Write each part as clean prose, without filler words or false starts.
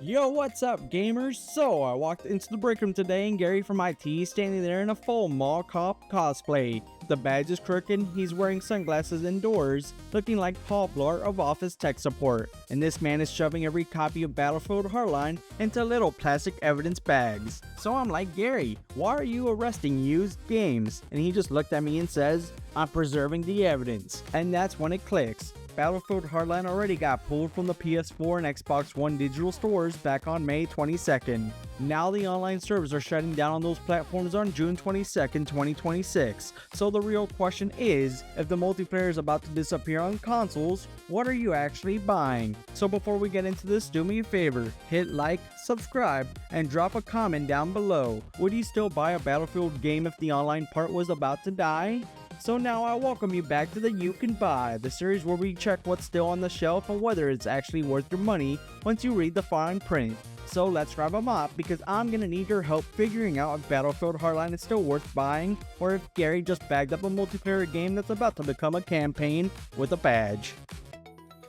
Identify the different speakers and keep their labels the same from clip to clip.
Speaker 1: Yo, what's up gamers? So I walked into the break room today and Gary from IT is standing there in a full mall cop cosplay. The badge is crooked, he's wearing sunglasses indoors, looking like Paul Blart of Office Tech Support. And this man is shoving every copy of Battlefield Hardline into little plastic evidence bags. So I'm like, Gary, why are you arresting used games? And he just looked at me and says, I'm preserving the evidence. And that's when it clicks. Battlefield Hardline already got pulled from the PS4 and Xbox One digital stores back on May 22nd. Now the online servers are shutting down on those platforms on June 22nd, 2026. So the real question is, if the multiplayer is about to disappear on consoles, what are you actually buying? So before we get into this, do me a favor, hit like, subscribe, and drop a comment down below. Would you still buy a Battlefield game if the online part was about to die? So now I welcome you back to the You Can Buy, the series where we check what's still on the shelf and whether it's actually worth your money once you read the fine print. So let's grab a mop because I'm gonna need your help figuring out if Battlefield Hardline is still worth buying or if Gary just bagged up a multiplayer game that's about to become a campaign with a badge.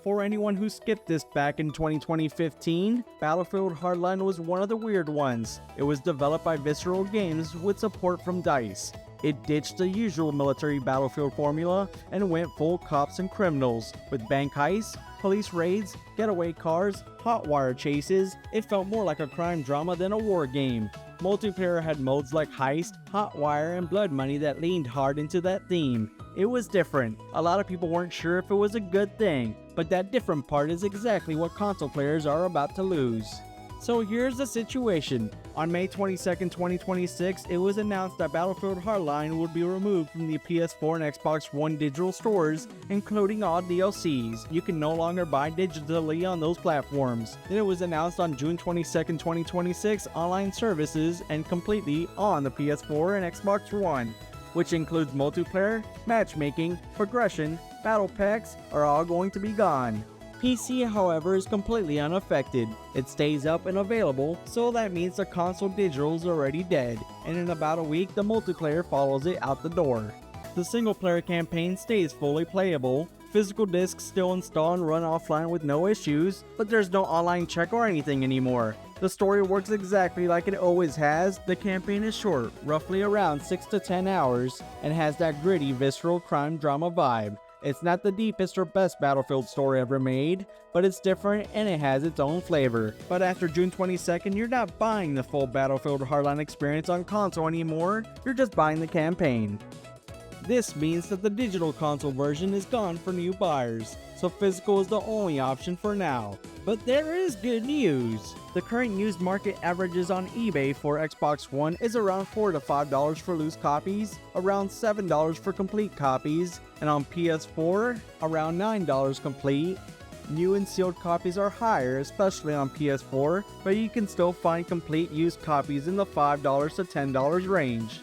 Speaker 1: For anyone who skipped this back in 2015, Battlefield Hardline was one of the weird ones. It was developed by Visceral Games with support from DICE. It ditched the usual military Battlefield formula and went full cops and criminals, with bank heists, police raids, getaway cars, hot wire chases. It felt more like a crime drama than a war game. Multiplayer had modes like heist, hot wire, and blood money that leaned hard into that theme. It was different. A lot of people weren't sure if it was a good thing, but that different part is exactly what console players are about to lose. So here's the situation. On May 22nd, 2026, it was announced that Battlefield Hardline would be removed from the PS4 and Xbox One digital stores, including all DLCs. You can no longer buy digitally on those platforms. Then it was announced on June 22nd, 2026, online services and completely on the PS4 and Xbox One, which includes multiplayer, matchmaking, progression, Battlepacks are all going to be gone. PC, however, is completely unaffected. It stays up and available, so that means the console digital is already dead, and in about a week the multiplayer follows it out the door. The single player campaign stays fully playable, physical discs still install and run offline with no issues, but there's no online check or anything anymore. The story works exactly like it always has. The campaign is short, roughly around 6 to 10 hours, and has that gritty, visceral crime drama vibe. It's not the deepest or best Battlefield story ever made, but it's different and it has its own flavor. But after June 22nd, you're not buying the full Battlefield Hardline experience on console anymore, you're just buying the campaign. This means that the digital console version is gone for new buyers, so physical is the only option for now. But there is good news. The current used market averages on eBay for Xbox One is around $4 to $5 for loose copies, around $7 for complete copies, and on PS4, around $9 complete. New and sealed copies are higher, especially on PS4, but you can still find complete used copies in the $5 to $10 range.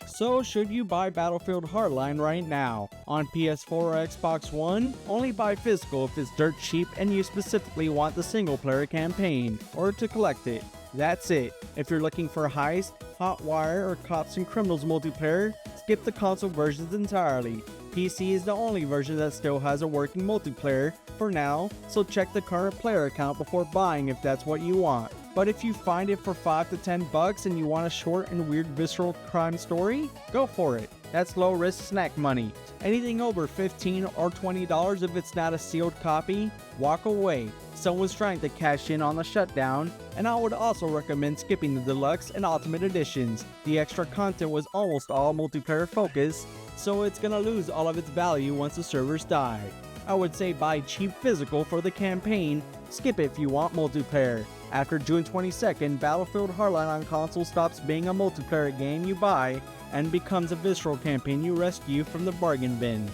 Speaker 1: So should you buy Battlefield Hardline right now? On PS4 or Xbox One, only buy physical if it's dirt cheap and you specifically want the single player campaign, or to collect it. That's it. If you're looking for heist, hot wire, or cops and criminals multiplayer, skip the console versions entirely. PC is the only version that still has a working multiplayer for now, so check the current player count before buying if that's what you want. But if you find it for $5 to $10 and you want a short and weird visceral crime story, go for it. That's low risk snack money. Anything over $15 or $20 if it's not a sealed copy, walk away. Someone's trying to cash in on the Shutdown, and I would also recommend skipping the deluxe and ultimate editions. The extra content was almost all multiplayer focused, so it's gonna lose all of its value once the servers die. I would say buy cheap physical for the campaign, skip it if you want multiplayer. After June 22nd, Battlefield Hardline on console stops being a multiplayer game you buy and becomes a visceral campaign you rescue from the bargain bin.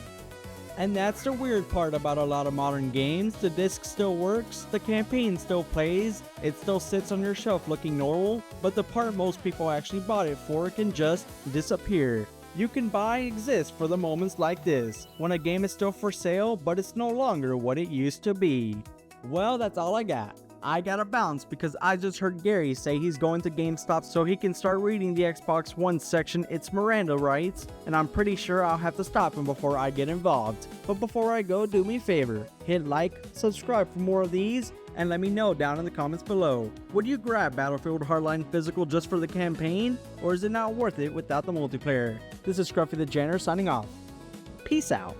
Speaker 1: And that's the weird part about a lot of modern games. The disc still works, the campaign still plays, it still sits on your shelf looking normal, but the part most people actually bought it for can just disappear. You Can Buy exists for the moments like this, when a game is still for sale but it's no longer what it used to be. Well, that's all I got. I gotta bounce because I just heard Gary say he's going to GameStop so he can start reading the Xbox One section It's Miranda rights, and I'm pretty sure I'll have to stop him before I get involved. But before I go, do me a favor, hit like, subscribe for more of these, and let me know down in the comments below. Would you grab Battlefield Hardline Physical just for the campaign, or is it not worth it without the multiplayer? This is ScruffyDJanitor signing off. Peace out.